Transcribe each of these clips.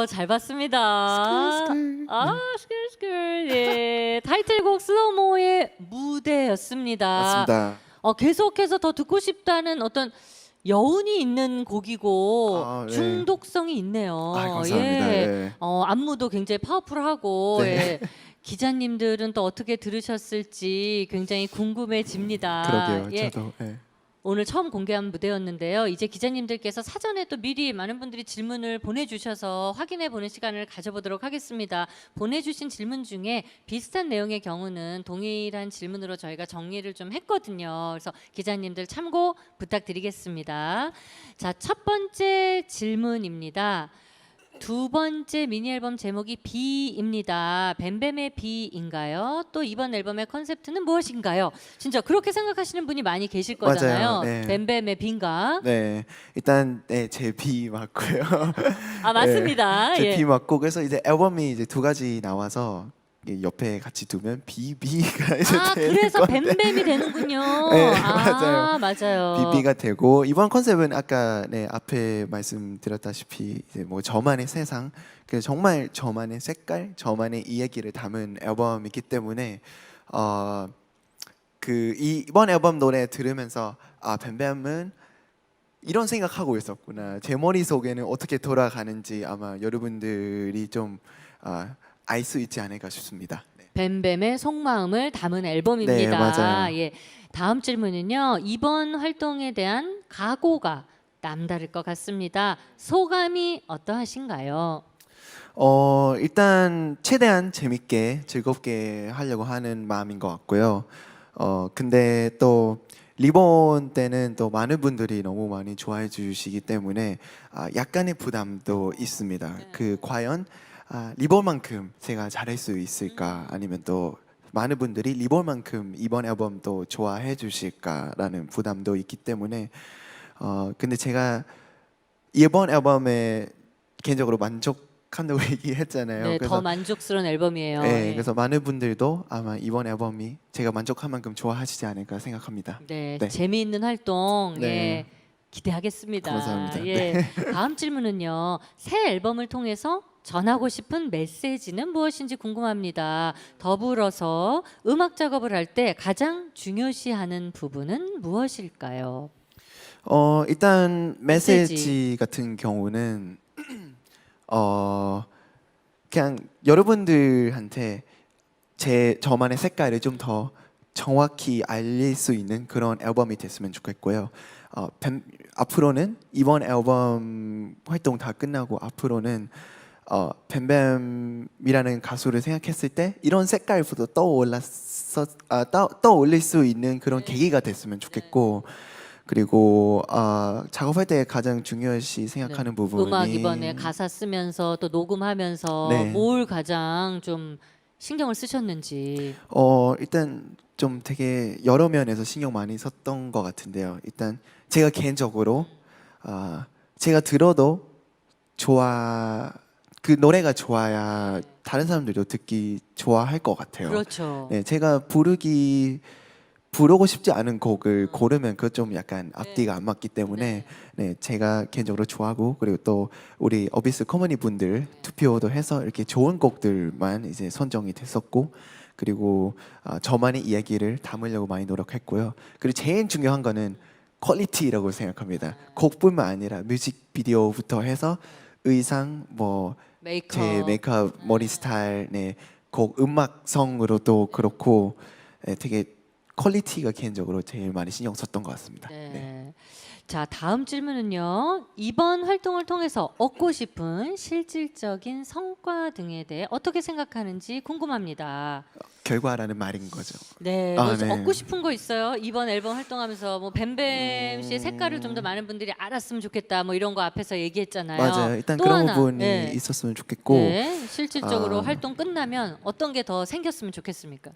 잘 봤습니다. 스쿨. 예, 타이틀곡 슬로모의 무대였습니다. 맞습니다. 계속해서 더 듣고 싶다는 어떤 여운이 있는 곡이고 네. 중독성이 있네요. 감사합니다. 예. 네. 안무도 굉장히 파워풀하고 네. 예. 기자님들은 또 어떻게 들으셨을지 굉장히 궁금해집니다. 그러게요. 예. 저도. 네. 오늘 처음 공개한 무대였는데요. 이제 기자님들께서 사전에 또 미리 많은 분들이 질문을 보내주셔서 확인해 보는 시간을 가져보도록 하겠습니다. 보내주신 질문 중에 비슷한 내용의 경우는 동일한 질문으로 저희가 정리를 좀 했거든요. 그래서 기자님들 참고 부탁드리겠습니다. 자, 첫 번째 질문입니다. 두 번째 미니 앨범 제목이 비입니다. 뱀뱀의 비인가요? 또 이번 앨범의 컨셉트는 무엇인가요? 진짜 그렇게 생각하시는 분이 많이 계실 거잖아요. 맞아요. 네. 뱀뱀의 비인가? 네. 일단 제 비 맞고요. 맞습니다. 제 예. 비 맞고 그래서 이제 앨범이 이제 두 가지 나와서 이게 옆에 같이 두면 비가 이제 되는 그래서 건데. 뱀뱀이 되는군요. 네, 맞아요. 맞아요. 비비가 되고 이번 컨셉은 아까 앞에 말씀드렸다시피 이제 뭐 저만의 세상, 그 정말 저만의 색깔, 저만의 이야기를 담은 앨범이기 때문에 그 이번 앨범 노래 들으면서 뱀뱀은 이런 생각하고 있었구나. 제 머릿속에는 어떻게 돌아가는지 아마 여러분들이 좀 알 수 있지 않을까 싶습니다. 네. 뱀뱀의 속마음을 담은 앨범입니다. 네, 맞아요. 예. 다음 질문은요. 이번 활동에 대한 각오가 남다를 것 같습니다. 소감이 어떠하신가요? 일단 최대한 재밌게 즐겁게 하려고 하는 마음인 것 같고요. 근데 또 리본 때는 또 많은 분들이 너무 많이 좋아해 주시기 때문에 약간의 부담도 있습니다. 그 과연 리본만큼 제가 잘할 수 있을까, 아니면 또 많은 분들이 리본만큼 이번 앨범도 좋아해 주실까라는 부담도 있기 때문에 근데 제가 이번 앨범에 개인적으로 만족한다고 얘기했잖아요. 네, 그래서 더 만족스러운 앨범이에요. 네, 예. 그래서 많은 분들도 아마 이번 앨범이 제가 만족한 만큼 좋아하시지 않을까 생각합니다. 네, 네. 재미있는 활동 네. 예, 기대하겠습니다. 감사합니다. 예. 다음 질문은요. 새 앨범을 통해서 전하고 싶은 메시지는 무엇인지 궁금합니다. 더불어서 음악 작업을 할 때 가장 중요시하는 부분은 무엇일까요? 일단 메시지. 메시지 같은 경우는 그냥 여러분들한테 저만의 색깔을 좀 더 정확히 알릴 수 있는 그런 앨범이 됐으면 좋겠고요. 앞으로는 이번 앨범 활동 다 끝나고 앞으로는 뱀뱀이라는 가수를 생각했을 때 이런 색깔부터 떠올릴 수 있는 그런 계기가 됐으면 좋겠고, 그리고 작업할 때 가장 중요시 생각하는 네. 부분이 음악 이번에 가사 쓰면서 또 녹음하면서 네. 뭘 가장 좀 신경을 쓰셨는지. 일단 좀 되게 여러 면에서 신경 많이 썼던 것 같은데요. 일단 제가 개인적으로 제가 들어도 그 노래가 좋아야 다른 사람들도 듣기 좋아할 것 같아요. 그렇죠. 네, 제가 부르고 싶지 않은 곡을 고르면 그것 좀 약간 앞뒤가 안 맞기 때문에 네, 제가 개인적으로 좋아하고, 그리고 또 우리 어비스 커뮤니 분들 투표도 해서 이렇게 좋은 곡들만 이제 선정이 됐었고, 그리고 저만의 이야기를 담으려고 많이 노력했고요. 그리고 제일 중요한 거는 퀄리티라고 생각합니다. 곡뿐만 아니라 뮤직비디오부터 해서 의상, 뭐 제 메이크업, 머리 스타일, 네, 곡 음악성으로도 그렇고 되게 퀄리티가 개인적으로 제일 많이 신경 썼던 것 같습니다. 네. 네. 자, 다음 질문은요. 이번 활동을 통해서 얻고 싶은 실질적인 성과 등에 대해 어떻게 생각하는지 궁금합니다. 결과라는 말인 거죠. 네, 아, 뭐 네. 얻고 싶은 거 있어요? 이번 앨범 활동하면서 뭐 뱀뱀 씨의 색깔을 좀 더 많은 분들이 알았으면 좋겠다. 뭐 이런 거 앞에서 얘기했잖아요. 맞아요. 일단 또 그런 하나, 부분이 네. 있었으면 좋겠고 네, 실질적으로 아. 활동 끝나면 어떤 게 더 생겼으면 좋겠습니까?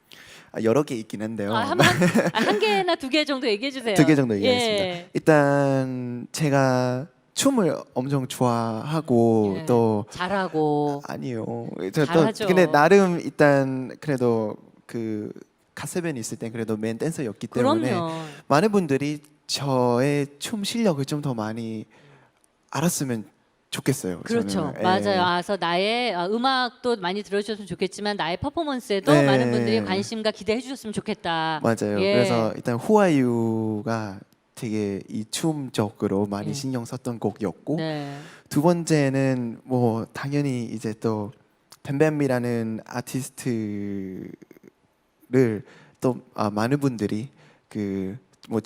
여러 개 있긴 한데요. 한 개나 두 개 정도 얘기해 주세요. 두 개 정도 얘기하겠습니다. 예. 일단 제가 춤을 엄청 좋아하고 예. 또 잘하고 아니요. 잘하죠. 근데 나름 일단 그래도 그 가세벤이 있을 땐 그래도 맨 댄서였기 때문에 그럼요. 많은 분들이 저의 춤 실력을 좀 더 많이 알았으면 좋겠어요. 그렇죠. 저는. 맞아요. 그래서 나의 음악도 많이 들어주셨으면 좋겠지만 나의 퍼포먼스에도 네. 많은 분들이 관심과 기대해 주셨으면 좋겠다. 맞아요. 예. 그래서 일단 후아유가 되게 이 춤적으로 많이 예. 신경 썼던 곡이었고 네. 두 번째는 뭐 당연히 이제 또 뱀뱀이라는 아티스트를 또 많은 분들이 그 뭐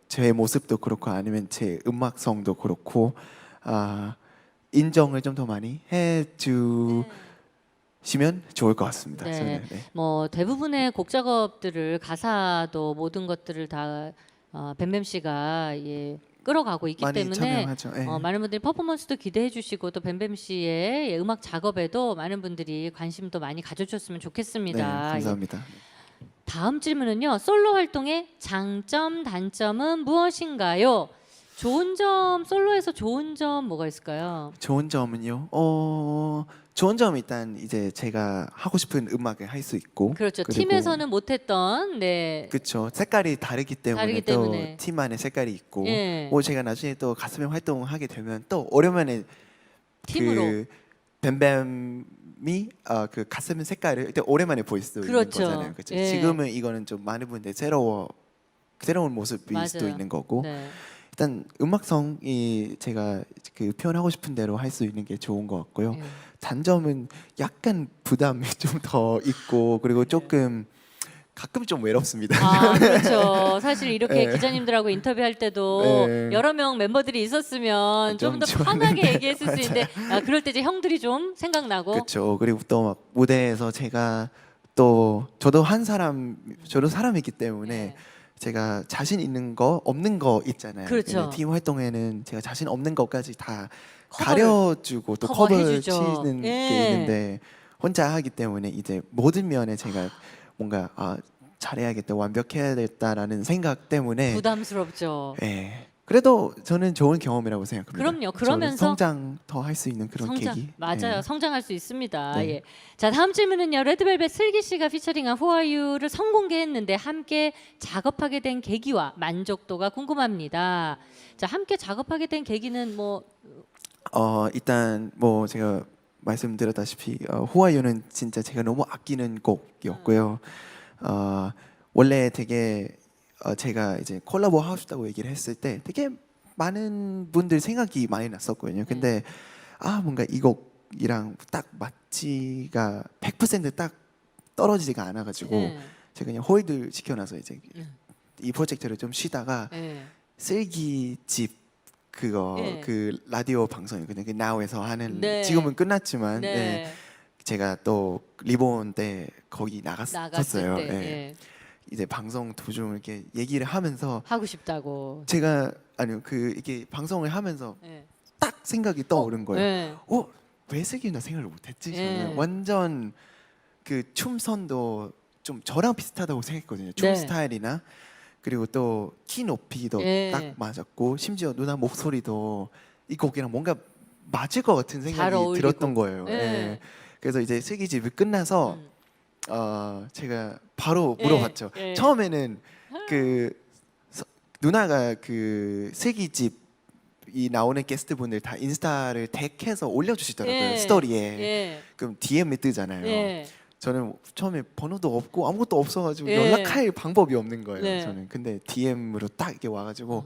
제 모습도 그렇고 아니면 제 음악성도 그렇고 인정을 좀 더 많이 해주시면 좋을 것 같습니다. 네. 저는. 네. 뭐 대부분의 곡 작업들을 가사도 모든 것들을 다 뱀뱀 씨가 끌어가고 있기 많이 때문에 참여하죠. 예. 많은 분들이 퍼포먼스도 기대해 주시고 또 뱀뱀 씨의 음악 작업에도 많은 분들이 관심도 많이 가져주셨으면 네, 좋겠습니다. 감사합니다. 다음 질문은요. 솔로 활동의 장점, 단점은 무엇인가요? 좋은 점, 솔로에서 좋은 점 뭐가 있을까요? 좋은 점은요. 좋은 점 일단 이제 제가 하고 싶은 음악을 할 수 있고 그렇죠. 그리고 팀에서는 못했던 그렇죠. 색깔이 다르기 때문에 다르기 또 때문에. 팀만의 색깔이 있고 예. 뭐 제가 나중에 또 가수명 활동하게 되면 또 오랜만에 팀으로. 그 뱀뱀이 그 가슴 색깔을 일단 오랜만에 보일 수 그렇죠. 있는 거잖아요. 그렇죠. 예. 지금은 이거는 좀 많은 분들 새로운 모습일 수도 맞아요. 있는 거고 네. 일단 음악성이 제가 그 표현하고 싶은 대로 할 수 있는 게 좋은 것 같고요. 예. 단점은 약간 부담이 좀 더 있고 그리고 조금 가끔 좀 외롭습니다. 그렇죠. 사실 이렇게 네. 기자님들하고 인터뷰할 때도 네. 여러 명 멤버들이 있었으면 좀 좀 더 좋았는데. 편하게 얘기했을 수 있는데 그럴 때 이제 형들이 좀 생각나고 그렇죠. 그리고 또 막 무대에서 제가 또 저도 사람이기 때문에 네. 제가 자신 있는 거 없는 거 있잖아요. 그렇죠. 근데 팀 활동에는 제가 자신 없는 것까지 다 커버를 가려주고 또 커버해주죠. 커버를 치는 예. 게 있는데 혼자 하기 때문에 이제 모든 면에 제가 뭔가 잘해야겠다, 완벽해야겠다라는 생각 때문에 부담스럽죠. 예. 그래도 저는 좋은 경험이라고 생각합니다. 그럼요. 저는 그러면서 성장 더 할 수 있는 그런 성장 계기. 맞아요. 예. 성장할 수 있습니다. 네. 예. 자 다음 질문은요. 레드벨벳 슬기 씨가 피처링한 후아유를 선공개했는데 함께 작업하게 된 계기와 만족도가 궁금합니다. 자 함께 작업하게 된 계기는 뭐 일단 뭐 제가 말씀드렸다시피 후아유는 진짜 제가 너무 아끼는 곡이었고요. 원래 되게 제가 이제 콜라보 하고 싶다고 얘기를 했을 때 되게 많은 분들 생각이 많이 났었거든요. 근데 뭔가 이 곡이랑 딱 맞지가 100%딱 떨어지지가 않아가지고 예. 제가 그냥 홀드 시켜놔서 이제 음. 이 프로젝트를 좀 쉬다가 예. 슬기 집 그거 예. 그 라디오 방송이거든요. 그 나우에서 하는 네. 지금은 끝났지만 네. 네. 제가 또 리본 때 거기 나갔을 나갔었어요. 때 예. 예. 이제 방송 도중 이렇게 얘기를 하면서 하고 싶다고. 제가 이게 방송을 하면서 예. 딱 생각이 떠오른 거예요. 예. 왜 슬기나 생각을 못했지? 예. 저는 완전 그 춤선도 좀 저랑 비슷하다고 생각했거든요. 춤 네. 스타일이나 그리고 또 키 높이도 예. 딱 맞았고 심지어 누나 목소리도 이 곡이랑 뭔가 맞을 것 같은 잘 생각이 어울리고. 들었던 거예요. 예. 예. 그래서 이제 슬기 집이 끝나서 제가 바로 예. 물어봤죠. 예. 처음에는 누나가 그 슬기 집이 나오는 게스트분들 다 인스타를 택해서 올려주시더라고요. 예. 스토리에. 예. 그럼 DM이 뜨잖아요. 예. 저는 처음에 번호도 없고 아무것도 없어가지고 예. 연락할 방법이 없는 거예요. 네. 저는 근데 DM으로 딱 이렇게 와가지고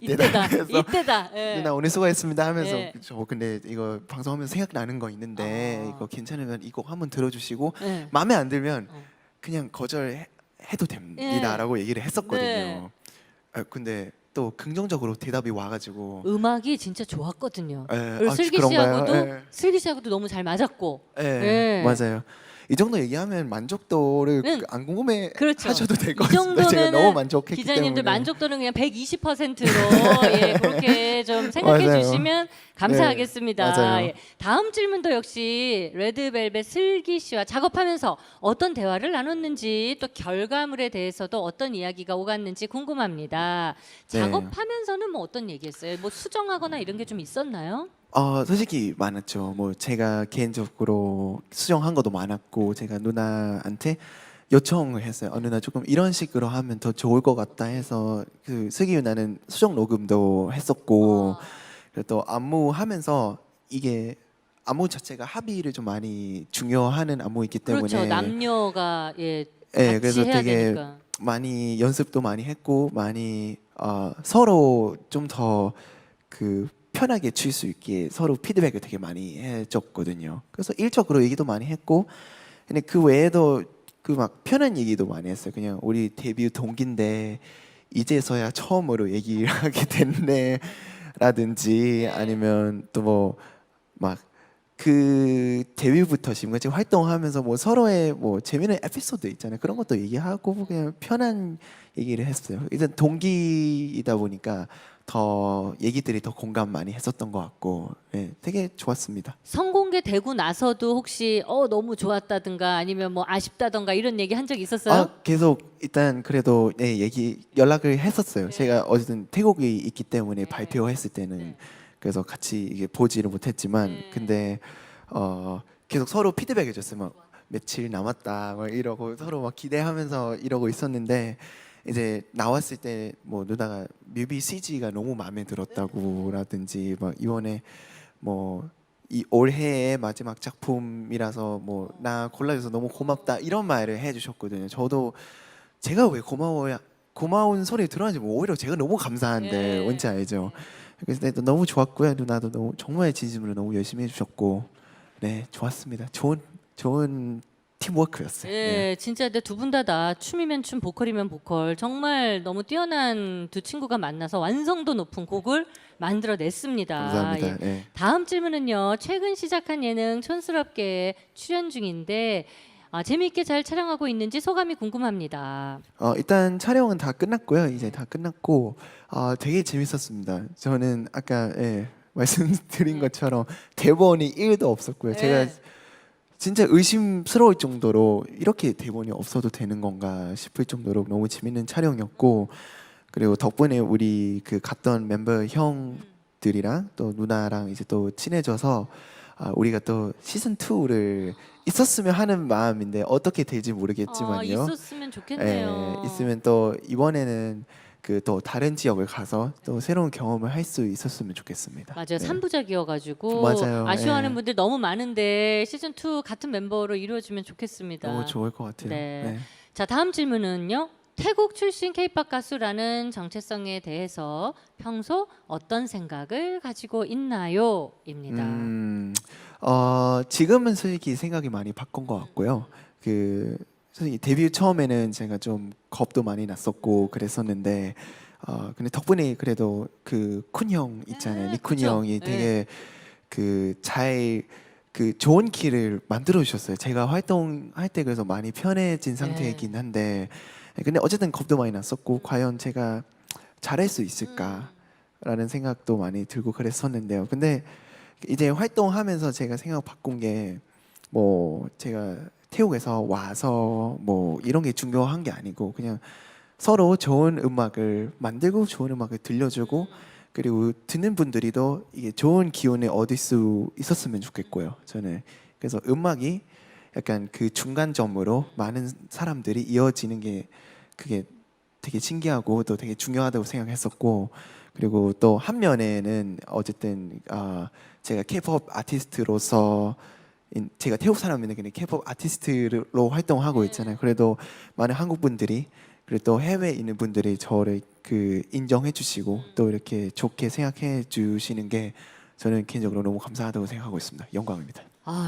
이때다. 그래서 이때다. 예. 누나 오늘 수고했습니다 하면서 예. 저 근데 이거 방송하면서 생각나는 거 있는데 이거 괜찮으면 이 곡 한번 들어주시고 예. 마음에 안 들면 어. 그냥 거절해도 됩니다라고 얘기를 했었거든요. 네. 근데 또 긍정적으로 대답이 와가지고 음악이 진짜 좋았거든요. 예, 그리고 슬기 그런가요? 씨하고도 예. 슬기 씨하고도 너무 잘 맞았고. 예, 예. 맞아요. 이 정도 얘기하면 만족도를 응. 안 궁금해 그렇죠. 하셔도 될 것 이 같습니다. 제가 너무 정도면은 만족했기 기자님들 때문에. 만족도는 그냥 120%로 예, 그렇게 좀 생각해 맞아요. 주시면 감사하겠습니다. 네, 맞아요. 예. 다음 질문도 역시 레드벨벳 슬기 씨와 작업하면서 어떤 대화를 나눴는지 또 결과물에 대해서도 어떤 이야기가 오갔는지 궁금합니다. 네. 작업하면서는 뭐 어떤 얘기했어요? 뭐 수정하거나 이런 게 좀 있었나요? 솔직히 많았죠. 뭐 제가 개인적으로 수정한 것도 많았고 제가 누나한테 요청을 했어요. 누나 조금 이런 식으로 하면 더 좋을 것 같다 해서 그 슬기 누나는 수정 녹음도 했었고 그리고 또 안무하면서 이게 안무 자체가 합의를 좀 많이 중요하는 안무이기 때문에 그렇죠. 남녀가 예, 같이 그래서 해야 되게 되니까. 많이 연습도 많이 했고 많이 서로 좀 더 그 편하게 칠 수 있게 서로 피드백을 되게 많이 해줬거든요. 그래서 일적으로 얘기도 많이 했고, 근데 그 외에도 그 막 편한 얘기도 많이 했어요. 그냥 우리 데뷔 동기인데 이제서야 처음으로 얘기를 하게 됐네 라든지 아니면 또 뭐 막 그 데뷔부터 지금까지 활동하면서 뭐 서로의 뭐 재미있는 에피소드 있잖아요. 그런 것도 얘기하고 그냥 편한 얘기를 했어요. 일단 동기이다 보니까 더 얘기들이 더 공감 많이 했었던 것 같고, 예, 되게 좋았습니다. 성공개 되고 나서도 혹시 너무 좋았다든가 아니면 뭐 아쉽다든가 이런 얘기 한 적 있었어요? 계속 일단 그래도 네, 연락을 했었어요. 네. 제가 어쨌든 태국에 있기 때문에 네. 발표했을 때는 네. 그래서 같이 이게 보지를 못했지만 네. 근데 계속 서로 피드백 해줬어요. 막 며칠 남았다 막 이러고 서로 막 기대하면서 이러고 있었는데 이제 나왔을 때 뭐 누나가 뮤비 CG가 너무 마음에 들었다고라든지 막 이번에 뭐 이 올해의 마지막 작품이라서 뭐 나 골라줘서 너무 고맙다 이런 말을 해주셨거든요. 저도 제가 왜 고마워야 고마운 소리 들었는지 뭐 오히려 제가 너무 감사한데 예. 뭔지 알죠. 그래서 너무 좋았고요. 누나도 너무 정말 진심으로 너무 열심히 해주셨고 네 좋았습니다. 좋은 팀워크였어요. 예, 네. 진짜 근데 두 분 다 춤이면 춤, 보컬이면 보컬 정말 너무 뛰어난 두 친구가 만나서 완성도 높은 곡을 만들어냈습니다. 감사합니다. 예. 네. 다음 질문은요. 최근 시작한 예능 촌스럽게 출연 중인데 재미있게 잘 촬영하고 있는지 소감이 궁금합니다. 일단 촬영은 다 끝났고요. 이제 다 끝났고 되게 재밌었습니다. 저는 아까 말씀드린 것처럼 대본이 1도 없었고요. 제가 예. 진짜 의심스러울 정도로 이렇게 대본이 없어도 되는 건가 싶을 정도로 너무 재밌는 촬영이었고 그리고 덕분에 우리 그 갔던 멤버 형들이랑 또 누나랑 이제 또 친해져서 우리가 또 시즌 2를 있었으면 하는 마음인데 어떻게 될지 모르겠지만요. 있었으면 좋겠네요. 있으면 또 이번에는 그 또 다른 지역을 가서 또 새로운 경험을 할 수 있었으면 좋겠습니다. 맞아요. 네. 3부작이어가지고 맞아요. 아쉬워하는 예. 분들 너무 많은데 시즌 2 같은 멤버로 이루어지면 좋겠습니다. 너무 좋을 것 같아요. 네. 네. 자, 다음 질문은요. 태국 출신 K-팝 가수라는 정체성에 대해서 평소 어떤 생각을 가지고 있나요?입니다. 지금은 솔직히 생각이 많이 바꾼 것 같고요. 그 솔직히 데뷔 처음에는 제가 좀 겁도 많이 났었고 그랬었는데 근데 덕분에 그래도 그 쿤 형 있잖아요. 니쿤 그쵸? 형이 되게 그 좋은 길을 만들어 주셨어요. 제가 활동할 때 그래서 많이 편해진 상태이긴 한데 근데 어쨌든 겁도 많이 났었고 과연 제가 잘할 수 있을까라는 생각도 많이 들고 그랬었는데요. 근데 이제 활동하면서 제가 생각 바꾼 게 뭐 제가 태국에서 와서 뭐 이런 게 중요한 게 아니고 그냥 서로 좋은 음악을 만들고 좋은 음악을 들려주고 그리고 듣는 분들이도 이게 좋은 기운을 얻을 수 있었으면 좋겠고요. 저는 그래서 음악이 약간 그 중간점으로 많은 사람들이 이어지는 게 그게 되게 신기하고 또 되게 중요하다고 생각했었고 그리고 또 한 면에는 어쨌든 제가 K-pop 아티스트로서 제가 태국 사람인데 그냥 K-pop 아티스트로 활동하고 있잖아요. 그래도 많은 한국 분들이 그리고 또 해외에 있는 분들이 저를 그 인정해 주시고 또 이렇게 좋게 생각해 주시는 게 저는 개인적으로 너무 감사하다고 생각하고 있습니다. 영광입니다.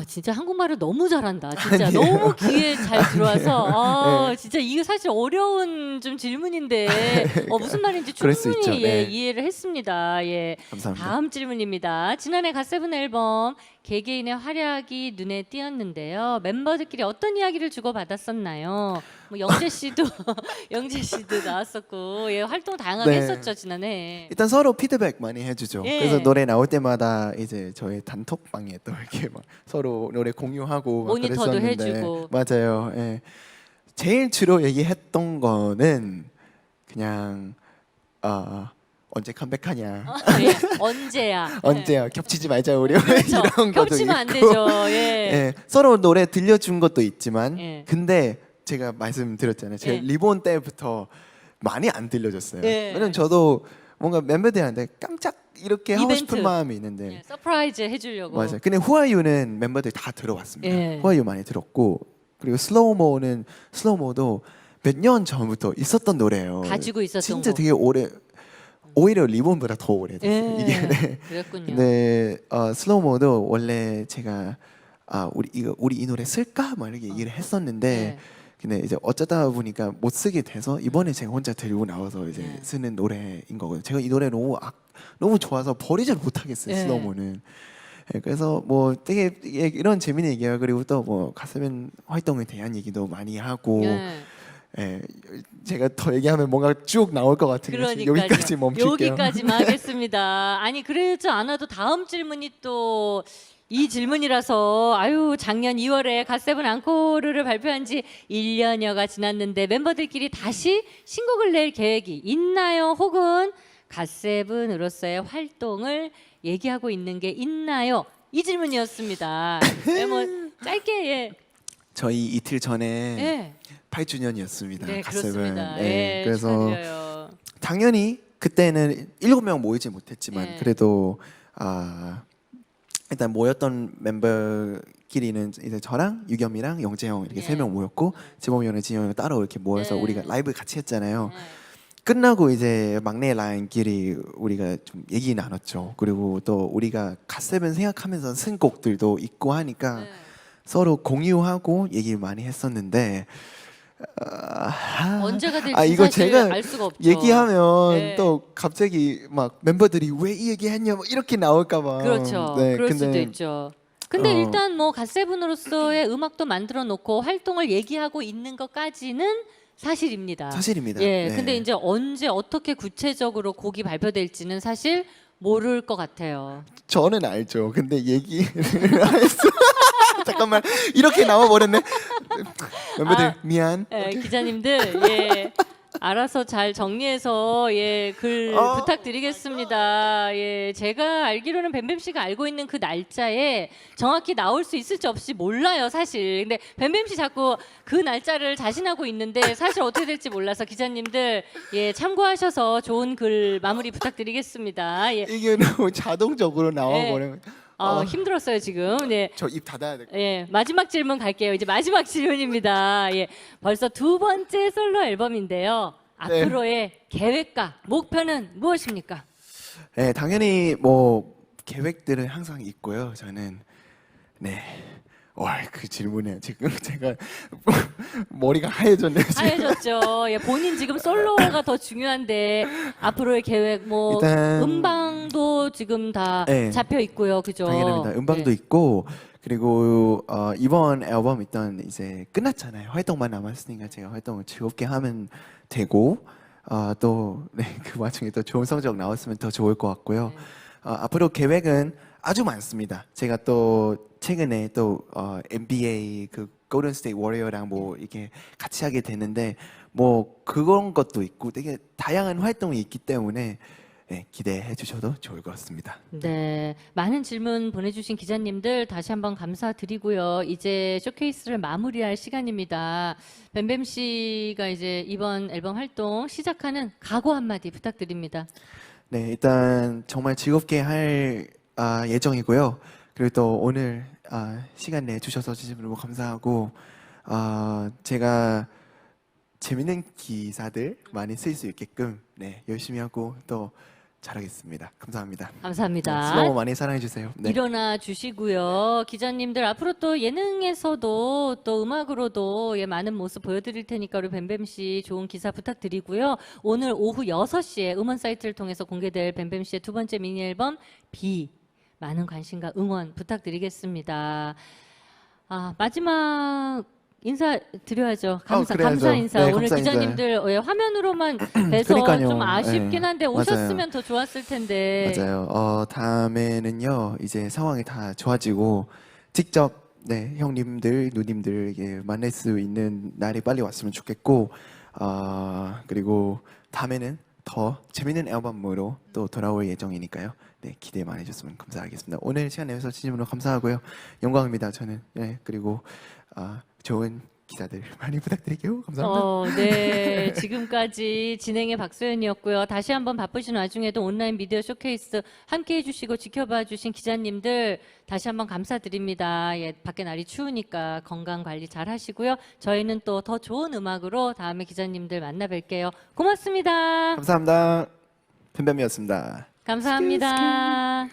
진짜 한국말을 너무 잘한다. 진짜 너무 귀에 잘 들어와서 진짜 이게 사실 어려운 좀 질문인데 무슨 말인지 그럴 수 있죠. 충분히 네. 이해를 했습니다. 예. 감사합니다. 다음 질문입니다. 지난해 갓세븐 앨범 개개인의 활약이 눈에 띄었는데요. 멤버들끼리 어떤 이야기를 주고받았었나요? 뭐 영재 씨도 영재 씨도 나왔었고 활동 다양하게 네. 했었죠 지난해. 일단 서로 피드백 많이 해주죠. 예. 그래서 노래 나올 때마다 이제 저희 단톡방에 또 이렇게 막 서로 노래 공유하고 막 모니터도 그랬었는데 해주고. 맞아요. 예. 제일 주로 얘기했던 거는 그냥 언제 컴백하냐, 언제야? 언제야 겹치지 말자 우리 그렇죠. 이런 것도 겹치면 안 있고. 되죠. 예, 서로 노래 들려준 것도 있지만 예. 근데 제가 말씀드렸잖아요. 제가 예. 리본 때부터 많이 안 들려줬어요. 예. 왜냐면 저도 뭔가 멤버들한테 깜짝 이렇게 하고 이벤트. 싶은 마음이 있는데 예, 서프라이즈 해주려고. 맞아요. 근데 후아유는 멤버들 다 들어왔습니다. 예. 후아유 많이 들었고 그리고 슬로우모도 몇 년 전부터 있었던 노래예요. 가지고 있었던 진짜 거. 되게 오히려 리본보다 더 오래됐어요. 예, 이게 네. 그랬군요. 근데 슬로우모도 원래 제가 우리 이 노래 쓸까 막 이렇게 얘기를 했었는데 네. 근데 이제 어쩌다 보니까 못 쓰게 돼서 이번에 제가 혼자 들고 나와서 이제 네. 쓰는 노래인 거거든요. 제가 이 노래 너무 좋아서 버리질 못하겠어요. 네. 슬로우모는. 예, 그래서 뭐 되게 이런 재밌는 얘기야. 그리고 또 뭐 가슴엔 활동에 대한 얘기도 많이 하고 예. 예, 제가 더 얘기하면 뭔가 쭉 나올 것 같으니까 그러니까요. 여기까지 멈출게요. 여기까지만 하겠습니다. 아니 그러지 않아도 다음 질문이 또 이 질문이라서 아유 작년 2월에 갓세븐 앙코르를 발표한 지 1년여가 지났는데 멤버들끼리 다시 신곡을 낼 계획이 있나요? 혹은 갓세븐으로서의 활동을 얘기하고 있는 게 있나요? 이 질문이었습니다. 네, 뭐 짧게 예. 저희 이틀 전에 예. 8주년이었습니다. 네, 갓세븐. 그렇습니다. 예, 예, 그래서 축하드려요. 당연히 그때는 7명 모이지 못했지만 네. 그래도 일단 모였던 멤버끼리는 이제 저랑 유겸이랑 영재형 이렇게 네. 3명 모였고 지범이 형이랑 진영이 형 따로 이렇게 모여서 네. 우리가 라이브 같이 했잖아요. 네. 끝나고 이제 막내 라인끼리 우리가 좀 얘기 나눴죠. 그리고 또 우리가 갓세븐 생각하면서 쓴 곡들도 있고 하니까 네. 서로 공유하고 얘기 많이 했었는데 언제가 될지 이거 사실 제가 알 수가 없죠. 얘기하면 네. 또 갑자기 막 멤버들이 왜 이 얘기했냐 뭐 이렇게 나올까봐 그렇죠. 네, 그럴 근데 수도 있죠. 근데 어. 일단 뭐 갓세븐으로서의 음악도 만들어 놓고 활동을 얘기하고 있는 것까지는 사실입니다. 사실입니다. 예. 네. 근데 이제 언제 어떻게 구체적으로 곡이 발표될지는 사실 모를 것 같아요. 저는 알죠. 근데 얘기를 안 했어. 잠깐만 이렇게 나와 버렸네. 멤버들 미안. 예, 기자님들 예. 알아서 잘 정리해서 글 부탁드리겠습니다. 예, 제가 알기로는 뱀뱀 씨가 알고 있는 그 날짜에 정확히 나올 수 있을지 없이 몰라요, 사실. 근데 뱀뱀 씨 자꾸 그 날짜를 자신하고 있는데 사실 어떻게 될지 몰라서 기자님들 예, 참고하셔서 좋은 글 마무리 부탁드리겠습니다. 예. 이게 너무 자동적으로 나와 네. 버려. 힘들었어요, 지금. 네. 저 입 닫아야 될 것 같아요. 예, 마지막 질문 갈게요. 이제 마지막 질문입니다. 예, 벌써 두 번째 솔로 앨범인데요. 네. 앞으로의 계획과 목표는 무엇입니까? 네, 당연히 뭐 계획들은 항상 있고요. 저는 네. 그 질문에 지금 제가 머리가 하얘졌네요. 지금. 하얘졌죠. 예, 본인 지금 솔로가 더 중요한데 앞으로의 계획 뭐 일단 음방도 지금 다 네. 잡혀 있고요, 그죠? 당연합니다. 음방도 네. 있고 그리고 이번 앨범 일단 이제 끝났잖아요. 활동만 남았으니까 제가 활동을 즐겁게 하면 되고 그 와중에 또 좋은 성적 나왔으면 더 좋을 것 같고요. 네. 앞으로 계획은 아주 많습니다. 제가 또 최근에 또 NBA 그 골든 스테이트 워리어랑 뭐 이렇게 같이 하게 되는데 뭐 그런 것도 있고 되게 다양한 활동이 있기 때문에 네, 기대해 주셔도 좋을 것 같습니다. 네, 많은 질문 보내주신 기자님들 다시 한번 감사드리고요. 이제 쇼케이스를 마무리할 시간입니다. 뱀뱀 씨가 이제 이번 앨범 활동 시작하는 각오 한마디 부탁드립니다. 네, 일단 정말 즐겁게 할 예정이고요. 그리고 또 오늘 시간 내 주셔서 진짜 너무 감사하고 제가 재밌는 기사들 많이 쓸 수 있게끔 네, 열심히 하고 또 잘하겠습니다. 감사합니다. 감사합니다. 슬로우 많이 사랑해 주세요. 네. 일어나 주시고요. 기자님들 앞으로 또 예능에서도 또 음악으로도 많은 모습 보여드릴 테니까 우리 뱀뱀 씨 좋은 기사 부탁드리고요. 오늘 오후 6시에 음원 사이트를 통해서 공개될 뱀뱀 씨의 두 번째 미니 앨범 비 많은 관심과 응원 부탁드리겠습니다. 마지막 인사 드려야죠. 그래야죠. 감사 인사. 네, 오늘 감사 인사. 기자님들 화면으로만 뵈서 그러니까요. 좀 아쉽긴 네, 한데 맞아요. 오셨으면 더 좋았을 텐데. 맞아요. 다음에는요 이제 상황이 다 좋아지고 직접 네, 형님들, 누님들 만날 수 있는 날이 빨리 왔으면 좋겠고 그리고 다음에는 더 재밌는 앨범으로 또 돌아올 예정이니까요. 네, 기대 많이 해주셨으면 감사하겠습니다. 오늘 시간 내서 진심으로 감사하고요. 영광입니다. 저는 네, 그리고 좋은 기자들 많이 부탁드릴게요. 감사합니다. 네. 지금까지 진행의 박소연이었고요. 다시 한번 바쁘신 와중에도 온라인 미디어 쇼케이스 함께 해주시고 지켜봐 주신 기자님들 다시 한번 감사드립니다. 예, 밖에 날이 추우니까 건강 관리 잘 하시고요. 저희는 또 더 좋은 음악으로 다음에 기자님들 만나 뵐게요. 고맙습니다. 감사합니다. 뱀뱀이었습니다. 감사합니다.